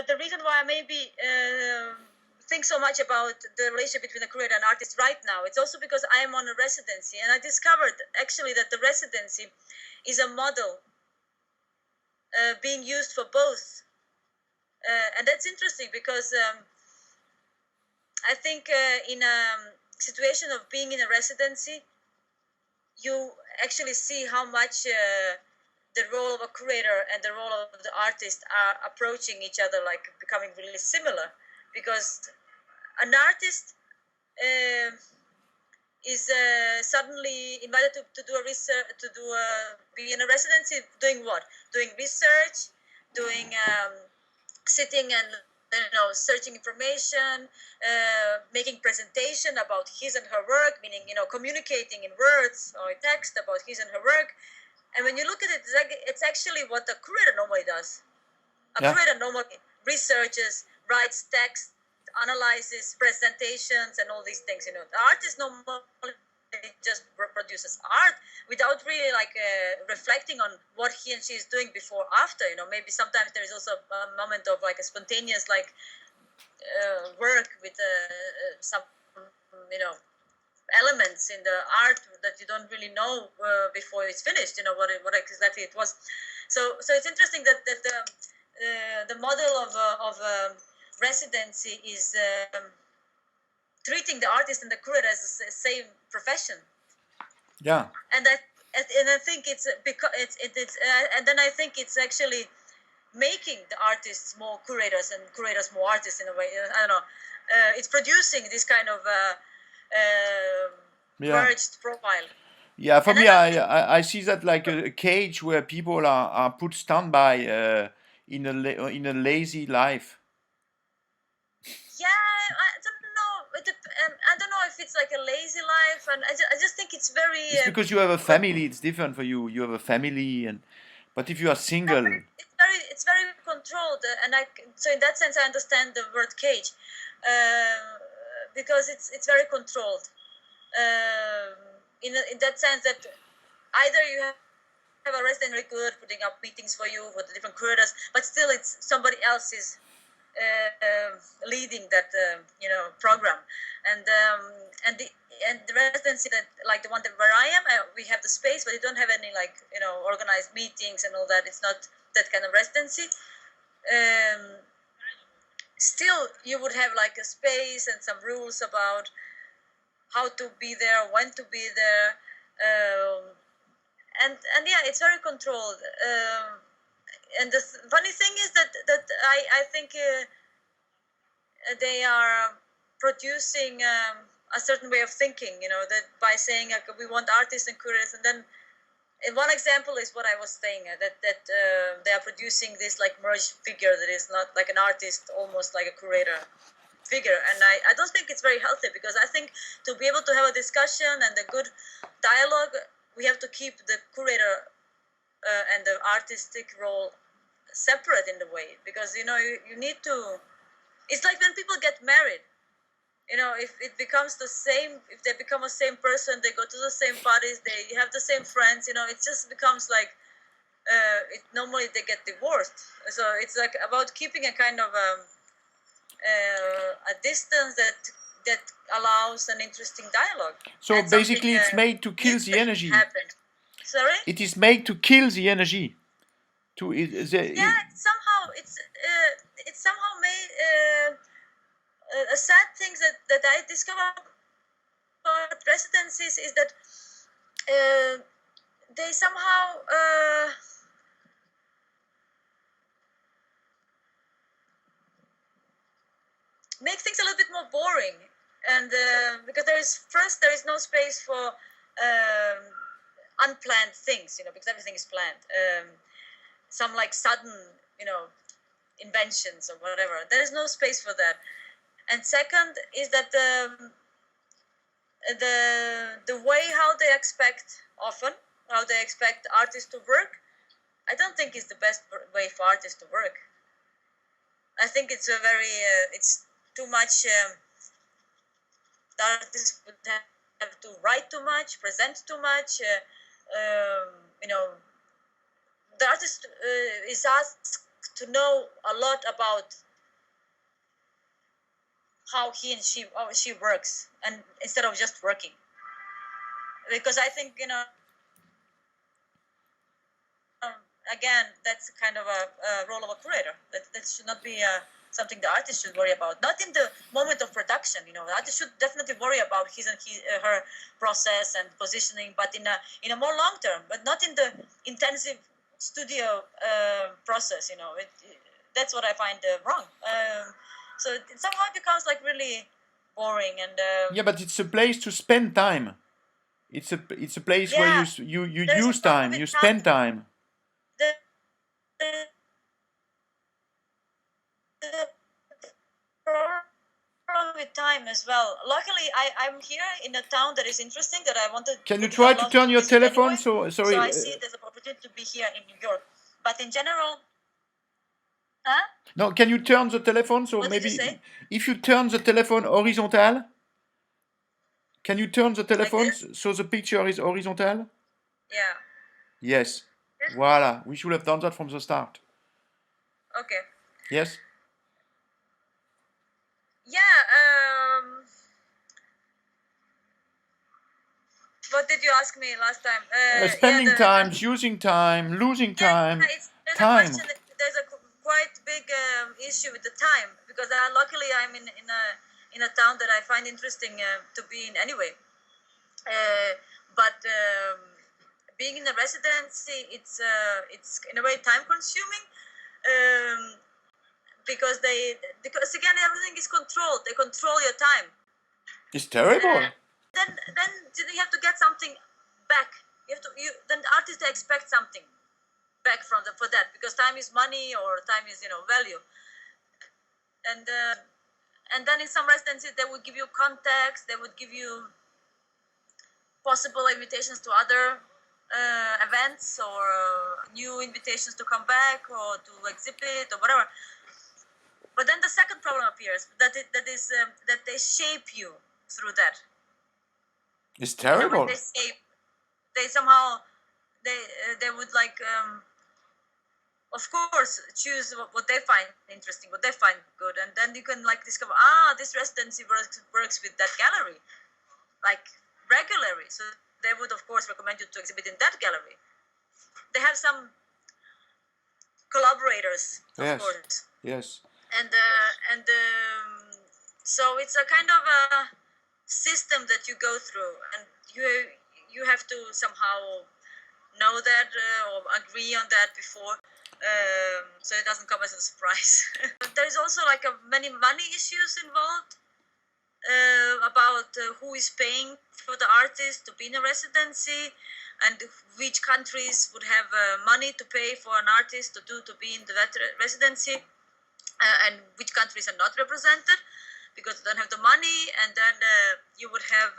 the reason why I maybe think so much about the relationship between the curator and artist right now, it's also because I am on a residency, and I discovered actually that the residency is a model being used for both. And that's interesting because I think in a situation of being in a residency, you actually see how much the role of a curator and the role of the artist are approaching each other, like becoming really similar. Because an artist is suddenly invited to do a research, be in a residency, doing what? Doing research, doing sitting and searching information, making presentation about his and her work, meaning communicating in words or in text about his and her work. And when you look at it, it's actually what a curator normally does. A curator normally researches, writes text, analyzes presentations, and all these things. The artist normally just produces art without really reflecting on what he and she is doing before, after. Maybe sometimes there is also a moment of a spontaneous work with some elements in the art that you don't really know before it's finished. What exactly it was. So it's interesting that the model of residency is treating the artist and the curator as the same profession. Yeah. And I think it's because and then I think it's actually making the artists more curators and curators more artists in a way. I don't know. It's producing this kind of merged profile. Yeah, for me, I see that like a cage where people are put standby in a lazy life. Yeah, I don't know if it's like a lazy life, and I just think it's very. It's because you have a family. It's different for you. You have a family, but if you are single, it's very controlled, and so in that sense I understand the word cage, because it's very controlled. In that sense that either you have a resident very good putting up meetings for you for the different curators, but still it's somebody else's leading that program, and the residency that the one that where I am, we have the space, but we don't have any organized meetings and all that. It's not that kind of residency. Still, you would have a space and some rules about how to be there, when to be there, and yeah, it's very controlled. And the funny thing is that I think they are producing a certain way of thinking, that by saying we want artists and curators, and then one example is what I was saying, that they are producing this merged figure that is not like an artist, almost like a curator figure, and I don't think it's very healthy, because I think to be able to have a discussion and a good dialogue, we have to keep the curator and the artistic role separate in the way, because you need to. It's like when people get married. If it becomes the same, if they become the same person, they go to the same parties, they have the same friends. It just becomes normally they get divorced. So it's about keeping a kind of a distance that allows an interesting dialogue. So basically, it's made to kill the energy. Sorry? It is made to kill the energy. It's somehow made a sad thing that I discovered about residencies is that they somehow make things a little bit more boring, and because there is no space for unplanned things, because everything is planned. Some sudden, inventions or whatever. There is no space for that. And second is that the way how they expect artists to work, I don't think is the best way for artists to work. I think it's it's too much. The artist would have to write too much, present too much. The artist is asked to know a lot about how she works, and instead of just working, because I think again, that's kind of a role of a curator. That should not be something the artist should worry about. Not in the moment of production, the artist should definitely worry about her process and positioning, but in a more long term, but not in the intensive studio process. That's what I find wrong. So it somehow becomes like really boring and. Yeah, but it's a place to spend time. It's a place where you use time, you spend time. The problem with time as well. Luckily, I'm here in a town that is interesting that I wanted. Can you try to turn your telephone? Anyway. Sorry. So I see there's an opportunity to be here in New York, but in general. Huh? No, can you turn the telephone? So what maybe did you say? If you turn the telephone horizontal, can you turn the telephone like so the picture is horizontal? Yeah. Yes. Voila. We should have done that from the start. Okay. Yes. Yeah. What did you ask me last time? Spending time, using time, losing time. There's a quite big issue with the time, because luckily I'm in a town that I find interesting to be in anyway. But being in a residency, it's in a way time consuming. Because again, everything is controlled. They control your time. It's terrible. Then you have to get something back. Then the artists, they expect something back for that, because time is money, or time is value. And then in some residencies they would give you context. They would give you possible invitations to other events, or new invitations to come back or to exhibit or whatever. But then the second problem appears, that they shape you through that. It's terrible. They somehow they would like of course choose what they find interesting, what they find good, and then you can like discover this residency works with that gallery like regularly, so they would of course recommend you to exhibit in that gallery. They have some collaborators, of course. Yes. And so it's a kind of a system that you go through, and you have to somehow know that or agree on that before, so it doesn't come as a surprise. There's also like many money issues involved about who is paying for the artist to be in a residency, and which countries would have money to pay for an artist to be in that residency, and which countries are not represented because they don't have the money. And then you would have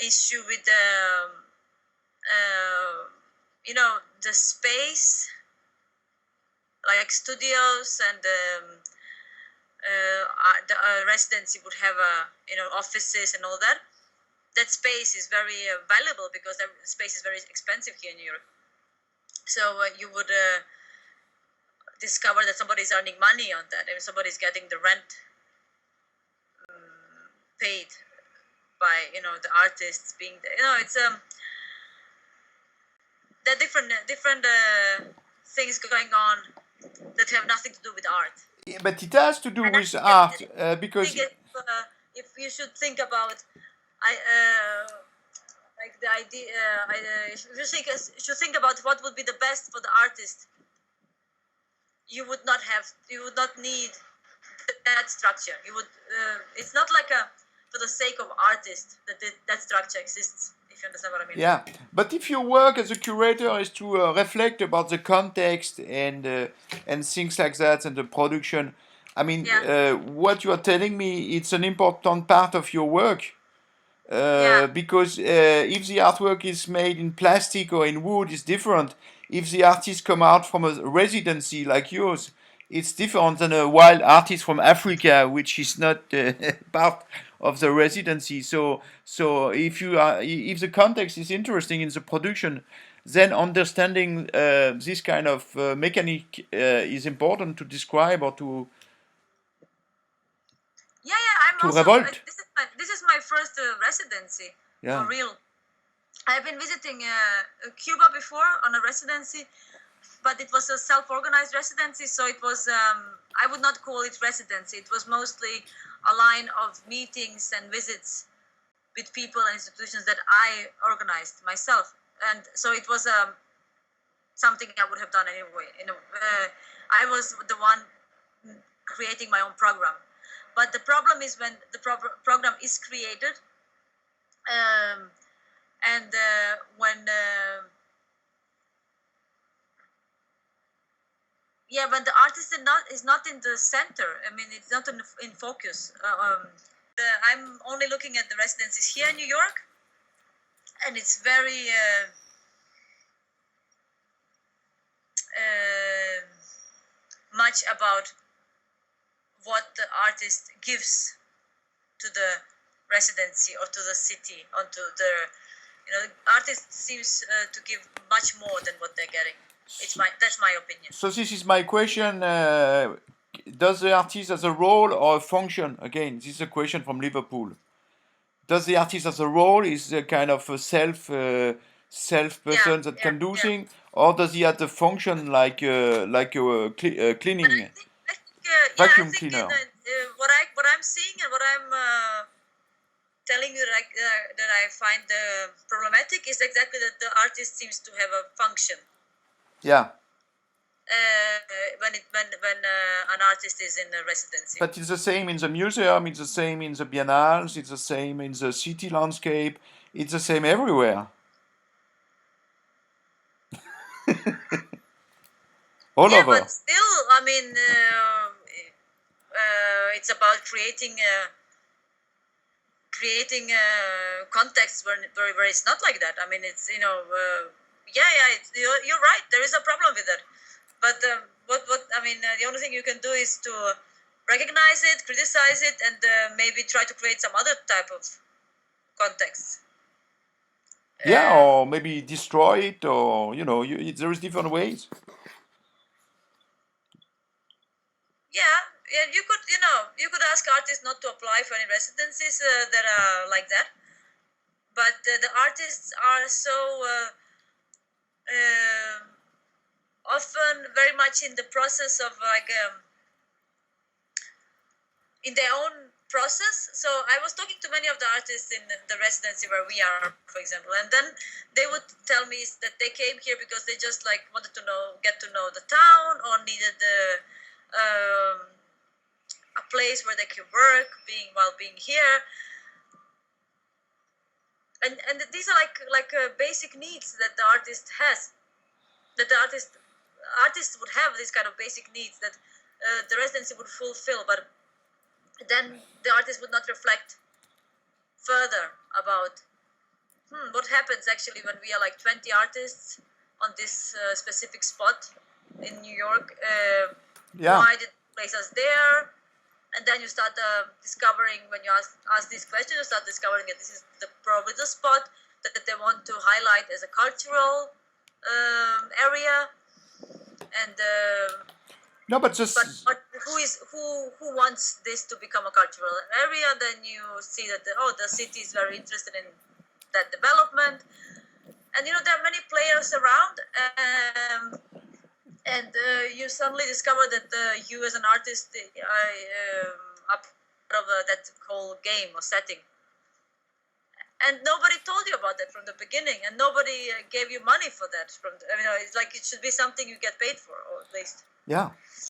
issue with the space, like studios, and the residency would have offices and all that. That space is very valuable because the space is very expensive here in Europe. So you would discover that somebody's earning money on that, and somebody's getting the rent paid by the artists being there. It's there are different things going on that have nothing to do with art. Yeah, but it has to do with art because if you should think about like the idea, if you should think about what would be the best for the artist, you would not need that structure. You would it's not like for the sake of artists that structure exists, if you understand what I mean. Yeah, but if your work as a curator is to reflect about the context and things like that and the production, I mean, what you are telling me, it's an important part of your work. Because if the artwork is made in plastic or in wood, it's different. If the artists come out from a residency like yours, it's different than a wild artist from Africa, which is not part of the residency. So if the context is interesting in the production, then understanding this kind of mechanic is important to describe or to. I'm to also revolt. this is my first residency Yeah. for real. I've been visiting Cuba before on a residency, but it was a self-organized residency, so it was I would not call it residency. It was mostly a line of meetings and visits with people and institutions that I organized myself, and so it was something I would have done anyway. I was the one creating my own program, but the problem is when the program is created, and when the artist is not in the center. I mean, it's not in focus. I'm only looking at the residencies here in New York, and it's very much about what the artist gives to the residency or to the city or to the artist seems to give much more than what they're getting. That's my opinion. So this is my question. Does the artist has a role or a function? Again, this is a question from Liverpool. Does the artist has a role? Is a kind of a self person that can do things, or does he have the function like cleaning, vacuum cleaner? What I'm seeing and what I'm telling you that I find problematic is exactly that the artist seems to have a function. Yeah. When an artist is in a residency. But it's the same in the museum, it's the same in the biennales, it's the same in the city landscape, it's the same everywhere. All over. But still, I mean, it's about creating context where it's not like that. I mean, it's you're right. There is a problem with that. But the only thing you can do is to recognize it, criticize it, and maybe try to create some other type of context. Yeah, or maybe destroy it, or there is different ways. Yeah, you could ask artists not to apply for any residencies that are like that. But the artists are so often very much in the process of in their own process. So I was talking to many of the artists in the residency where we are, for example, and then they would tell me that they came here because they just wanted to get to know the town, or needed a place where they could work while being here. And these are like basic needs that the artist has, that the artists would have, these kind of basic needs that the residency would fulfill, but then the artist would not reflect further about what happens actually when we are 20 artists on this specific spot in New York. Why did they place us there? And then you start discovering, when you ask these questions, you start discovering that this is probably the spot that they want to highlight as a cultural area. And no, but who wants this to become a cultural area? Then you see that the city is very interested in that development, and there are many players around, and you suddenly discover that you as an artist are part of that whole game or setting, and nobody told you about that from the beginning, and nobody gave you money for that. It's like it should be something you get paid for, or at least. Yeah.